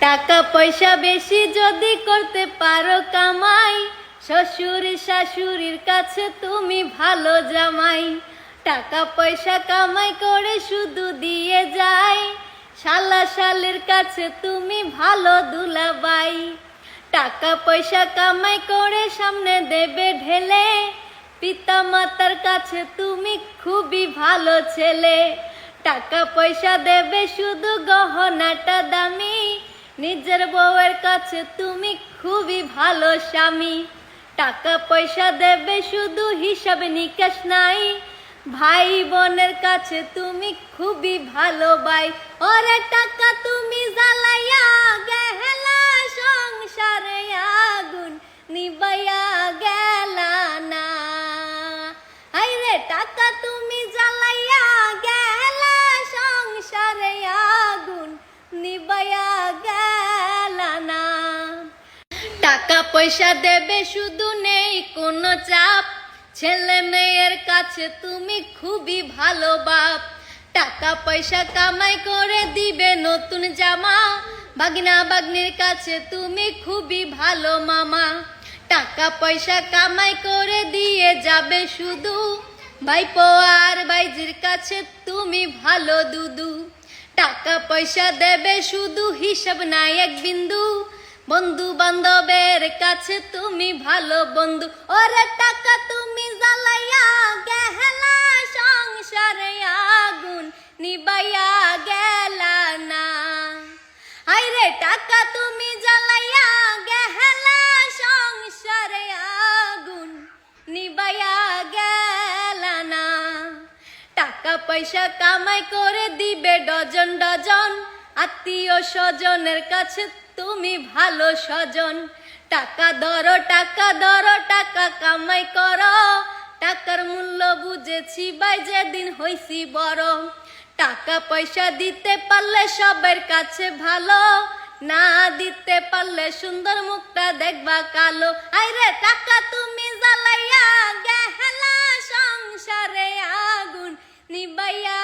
টাকা পয়সা বেশি যদি করতে পারো কামাই, শ্বশুর শাশুড়ির কাছে তুমি ভালো জামাই। টাকা পয়সা কামাই করে শুধু দিয়ে যায়, শালা শালির কাছে তুমি ভালো দুলাবাই। টাকা পয়সা কামাই করে সামনে দেবে ঢেলে, পিতা মাতার কাছে তুমি খুবই ভালো ছেলে। টাকা পয়সা দেবে শুধু গহনাটা দামি, নিজের বউয়ের কাছে তুমি খুবই ভালো স্বামী। টাকা পয়সা দেবে শুধু হিসাব নিকাশ নাই, ভাই বোনের কাছে তুমি খুবই ভালো ভাই। ওরে টাকা তুমি জ্বালাইয়া গেলা, সংসারে আগুন নিবাইয়া গেলা না। আইরে টাকা তুমি জ্বালাইয়া গেলা, সংসারে আগুন নিবাইয়া গেলা না। টাকা পয়সা দেবে শুধু নেই কোনো চাপ, ছেলে মেয়ের কাছে তুমি খুবই ভালো বাপ। টাকা পয়সা কামাই করে দিবে নতুন জামা, ভাগনা ভাগ্নির কাছে তুমি খুবই ভালো মামা। টাকা পয়সা কামাই করে দিয়ে যাবে শুধু, ভাইপো আর ভাইজির কাছে তুমি ভালো দুদু। টাকা পয়সা দেবে শুধু হিসাব নাই এক বিন্দু, বন্ধু বান্ধবের কাছে তুমি ভালো বন্ধু। ওরে টাকা তুমি জ্বালাইয়া গেলা, সংসারে আগুন নিবাইয়া গেলা না। আইরে টাকা তুমি জ্বালাইয়া গেলা, সংসারে আগুন নিবাইয়া গেলা না। টাকা পয়সা কামাই করে দিবে ডজন ডজন, আত্মীয় স্বজনের কাছে তুমি ভালো স্বজন। টাকা ধরো টাকা ধরো, টাকা কামাই করো, টাকার মূল্য বুঝেছি ভাই যেদিন হইছি বড়। টাকা পয়সা দিতে পারলে সবার কাছে ভালো, না দিতে পারলে সুন্দর মুখটা দেখবা কালো। আইরে টাকা তুমি জ্বালাইয়া গেলা, সংসারে আগুন নিবাইয়া